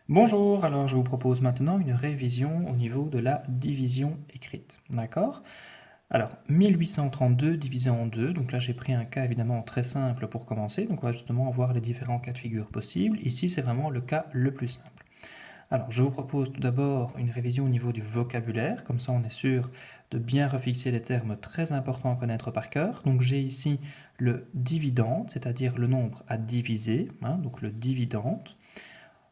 Bonjour, alors je vous propose maintenant une révision au niveau de la division écrite. D'accord? Alors, 1832 divisé en 2, donc là j'ai pris un cas évidemment très simple pour commencer, donc on va justement voir les différents cas de figure possibles. Ici c'est vraiment le cas le plus simple. Alors, je vous propose tout d'abord une révision au niveau du vocabulaire, comme ça on est sûr de bien refixer les termes très importants à connaître par cœur. Donc j'ai ici le dividende, c'est-à-dire le nombre à diviser, donc le dividende.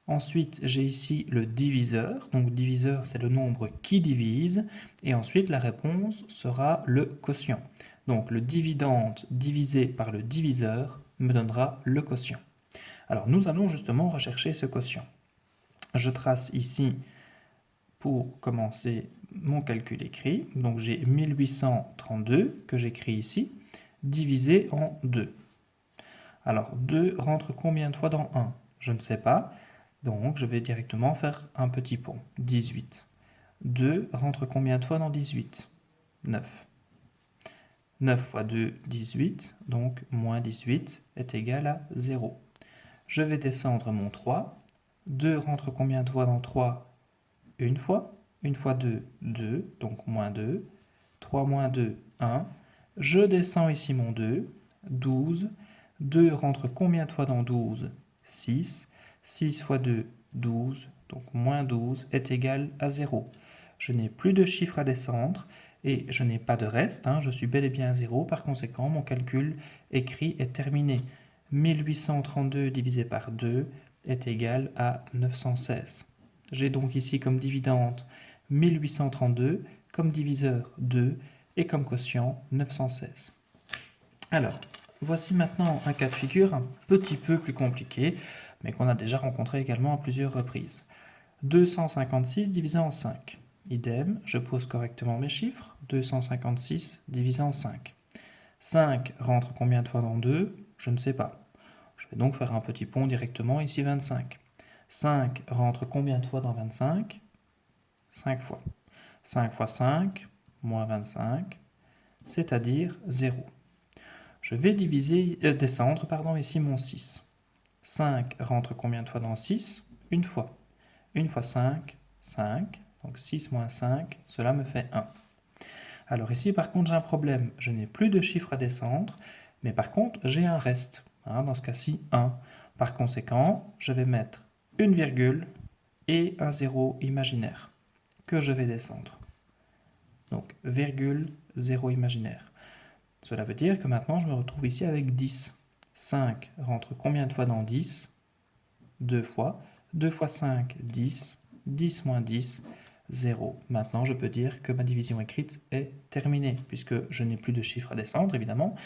Ensuite, j'ai ici le diviseur. Donc diviseur, c'est le nombre qui divise. Et ensuite, la réponse sera le quotient. Donc le dividende divisé par le diviseur me donnera le quotient. Alors nous allons justement rechercher ce quotient. Je trace ici, pour commencer, mon calcul écrit. Donc j'ai 1832 que j'écris ici, divisé en 2. Alors 2 rentre combien de fois dans 1? Je ne sais pas. Donc, je vais directement faire un petit pont. 18. 2 rentre combien de fois dans 18? 9. 9 fois 2, 18. Donc, moins 18 est égal à 0. Je vais descendre mon 3. 2 rentre combien de fois dans 3? Une fois. 1 fois 2, 2. Donc, moins 2. 3 moins 2, 1. Je descends ici mon 2. 12. 2 rentre combien de fois dans 12? 6. 6 fois 2, 12. Donc moins 12 est égal à 0. Je n'ai plus de chiffre à descendre et je n'ai pas de reste. Je suis bel et bien à 0. Par conséquent, mon calcul écrit est terminé. 1832 divisé par 2 est égal à 916. J'ai donc ici comme dividende 1832, comme diviseur 2 et comme quotient 916. Alors, voici maintenant un cas de figure un petit peu plus compliqué, mais qu'on a déjà rencontré également à plusieurs reprises. 256 divisé en 5. Idem, je pose correctement mes chiffres. 256 divisé en 5. 5 rentre combien de fois dans 2? Je ne sais pas. Je vais donc faire un petit pont directement, ici 25. 5 rentre combien de fois dans 25? 5 fois. 5 fois 5, moins 25, c'est-à-dire 0. Je vais descendre ici mon 6. 5 rentre combien de fois dans 6? Une fois. 1 fois 5, 5. Donc 6 moins 5, cela me fait 1. Alors ici, par contre, j'ai un problème. Je n'ai plus de chiffre à descendre, mais par contre, j'ai un reste. Dans ce cas-ci, 1. Par conséquent, je vais mettre une virgule et un 0 imaginaire que je vais descendre. Donc, virgule, 0 imaginaire. Cela veut dire que maintenant, je me retrouve ici avec 10. 5 rentre combien de fois dans 10? 2 fois. 2 fois 5, 10. 10 moins 10, 0. Maintenant, je peux dire que ma division écrite est terminée, puisque je n'ai plus de chiffres à descendre, évidemment,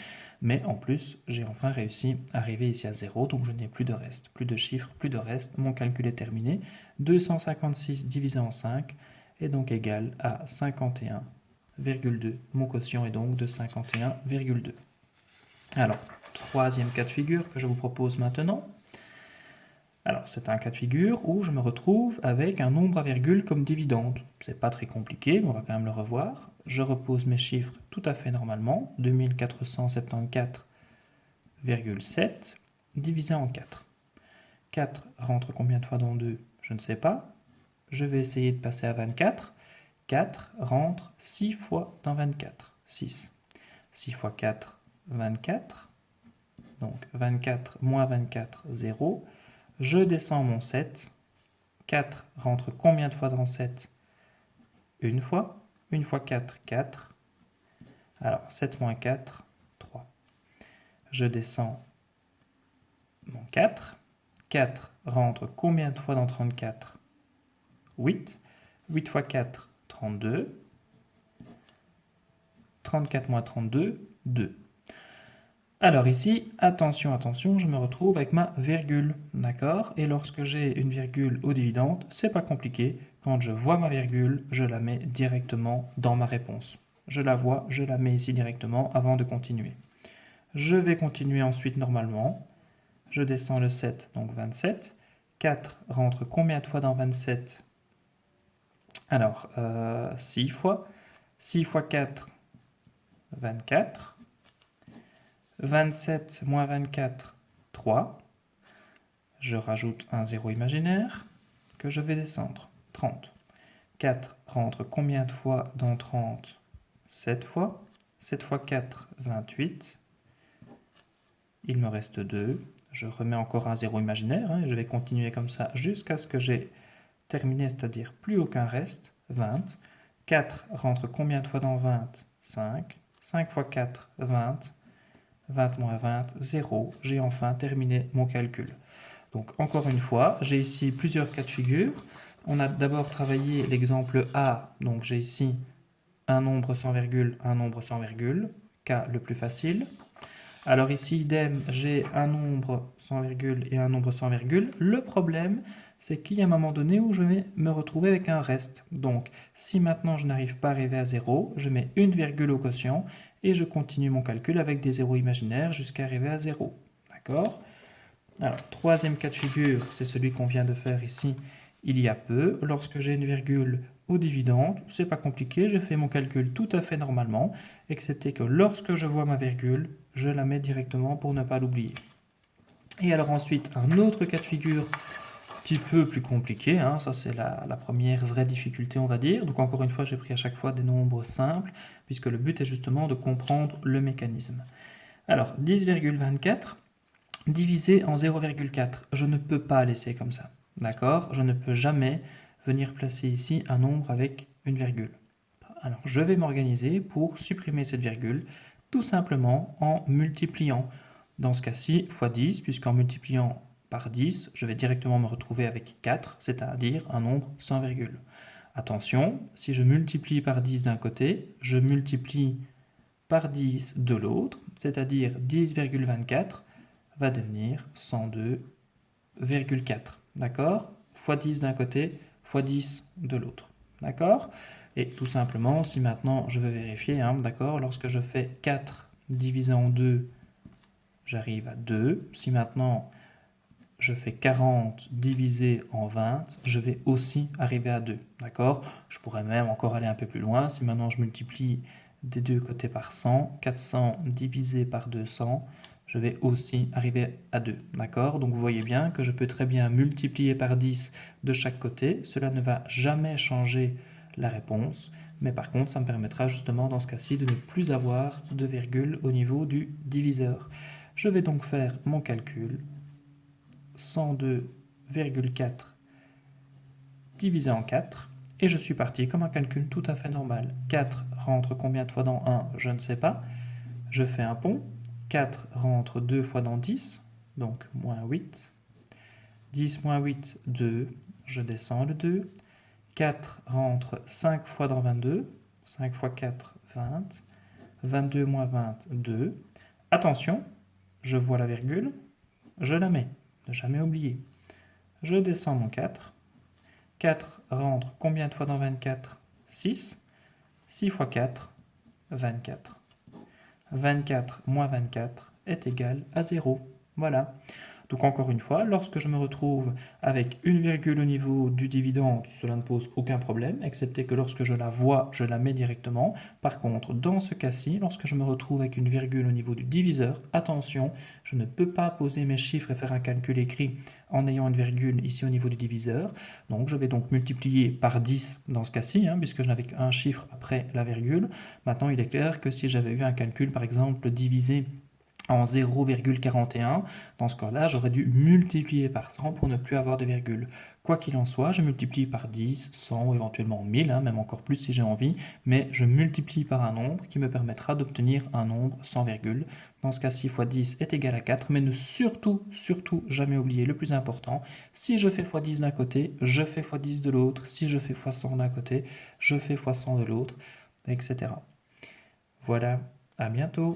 mais en plus, j'ai enfin réussi à arriver ici à 0, donc je n'ai plus de reste. Plus de chiffres, plus de reste, mon calcul est terminé. 256 divisé en 5 est donc égal à 51,2. Mon quotient est donc de 51,2. Alors, troisième cas de figure que je vous propose maintenant. Alors, c'est un cas de figure où je me retrouve avec un nombre à virgule comme dividende. C'est pas très compliqué, mais on va quand même le revoir. Je repose mes chiffres tout à fait normalement. 2474,7 divisé en 4. 4 rentre combien de fois dans 2? Je ne sais pas. Je vais essayer de passer à 24. 4 rentre 6 fois dans 24. 6. 6 fois 4, 24. Donc 24 moins 24, 0. Je descends mon 7. 4 rentre combien de fois dans 7? Une fois. 1 fois 4, 4. Alors 7 moins 4, 3. Je descends mon 4. 4 rentre combien de fois dans 34? 8. 8 fois 4, 32. 34 moins 32, 2. Alors ici, attention, attention, je me retrouve avec ma virgule, d'accord? Et lorsque j'ai une virgule au dividende, c'est pas compliqué. Quand je vois ma virgule, je la mets directement dans ma réponse. Je la vois, je la mets ici directement avant de continuer. Je vais continuer ensuite normalement. Je descends le 7, donc 27. 4 rentre combien de fois dans 27? Alors, 6 fois. 6 fois 4, 24. 27 moins 24, 3. Je rajoute un 0 imaginaire. que je vais descendre. 30. 4 rentre combien de fois dans 30? 7 fois. 7 fois 4, 28. Il me reste 2. Je remets encore un zéro imaginaire, hein, et je vais continuer comme ça jusqu'à ce que j'ai terminé, c'est-à-dire plus aucun reste. 20. 4 rentre combien de fois dans 20? 5. 5 fois 4, 20. 20 moins 20, 0. J'ai enfin terminé mon calcul. Donc encore une fois, j'ai ici plusieurs cas de figure. On a d'abord travaillé l'exemple A. Donc j'ai ici un nombre sans virgule, un nombre sans virgule. Cas le plus facile. Alors ici, idem, j'ai un nombre sans virgule et un nombre sans virgule. Le problème, c'est qu'il y a un moment donné où je vais me retrouver avec un reste. Donc, si maintenant je n'arrive pas à arriver à 0, je mets une virgule au quotient et je continue mon calcul avec des zéros imaginaires jusqu'à arriver à 0. D'accord? Alors, troisième cas de figure, c'est celui qu'on vient de faire ici il y a peu. Lorsque j'ai une virgule au dividende, c'est pas compliqué, je fais mon calcul tout à fait normalement, excepté que lorsque je vois ma virgule, je la mets directement pour ne pas l'oublier. Et alors ensuite, un autre cas de figure un petit peu plus compliqué, hein, ça c'est la première vraie difficulté on va dire. Donc encore une fois, j'ai pris à chaque fois des nombres simples, puisque le but est justement de comprendre le mécanisme. Alors 10,24 divisé en 0,4, je ne peux pas laisser comme ça. D'accord? Je ne peux jamais venir placer ici un nombre avec une virgule. Alors je vais m'organiser pour supprimer cette virgule, tout simplement en multipliant. Dans ce cas-ci, x 10, puisqu'en multipliant par 10, je vais directement me retrouver avec 4, c'est-à-dire un nombre sans virgule. Attention, si je multiplie par 10 d'un côté, je multiplie par 10 de l'autre, c'est-à-dire 10,24 va devenir 102,4. D'accord? X 10 d'un côté, x 10 de l'autre. D'accord? Et tout simplement, si maintenant je veux vérifier, hein, d'accord, lorsque je fais 4 divisé en 2, j'arrive à 2. Si maintenant je fais 40 divisé en 20, je vais aussi arriver à 2. D'accord? Je pourrais même encore aller un peu plus loin. Si maintenant je multiplie des deux côtés par 100, 400 divisé par 200, je vais aussi arriver à 2. D'accord? Donc vous voyez bien que je peux très bien multiplier par 10 de chaque côté. Cela ne va jamais changer la réponse. Mais par contre, ça me permettra justement dans ce cas-ci de ne plus avoir de virgule au niveau du diviseur. Je vais donc faire mon calcul. 102,4 divisé en 4. Et je suis parti comme un calcul tout à fait normal. 4 rentre combien de fois dans 1? Je ne sais pas. Je fais un pont. 4 rentre 2 fois dans 10, donc moins 8. 10 moins 8, 2. Je descends le 2. 4 rentre 5 fois dans 22. 5 fois 4, 20. 22 moins 20, 2. Attention, je vois la virgule, je la mets. Ne jamais oublier. Je descends mon 4. 4 rentre combien de fois dans 24? 6. 6 fois 4, 24. 24 moins 24 est égal à 0. Voilà. Donc encore une fois, lorsque je me retrouve avec une virgule au niveau du dividende, cela ne pose aucun problème, excepté que lorsque je la vois, je la mets directement. Par contre, dans ce cas-ci, lorsque je me retrouve avec une virgule au niveau du diviseur, attention, je ne peux pas poser mes chiffres et faire un calcul écrit en ayant une virgule ici au niveau du diviseur. Donc je vais donc multiplier par 10 dans ce cas-ci, hein, puisque je n'avais qu'un chiffre après la virgule. Maintenant, il est clair que si j'avais eu un calcul, par exemple, divisé en 0,41, dans ce cas-là, j'aurais dû multiplier par 100 pour ne plus avoir de virgule. Quoi qu'il en soit, je multiplie par 10, 100 ou éventuellement 1000, hein, même encore plus si j'ai envie, mais je multiplie par un nombre qui me permettra d'obtenir un nombre sans virgule. Dans ce cas-ci, x 10 est égal à 4, mais ne surtout jamais oublier le plus important, si je fais x 10 d'un côté, je fais x 10 de l'autre, si je fais x 100 d'un côté, je fais x 100 de l'autre, etc. Voilà, à bientôt.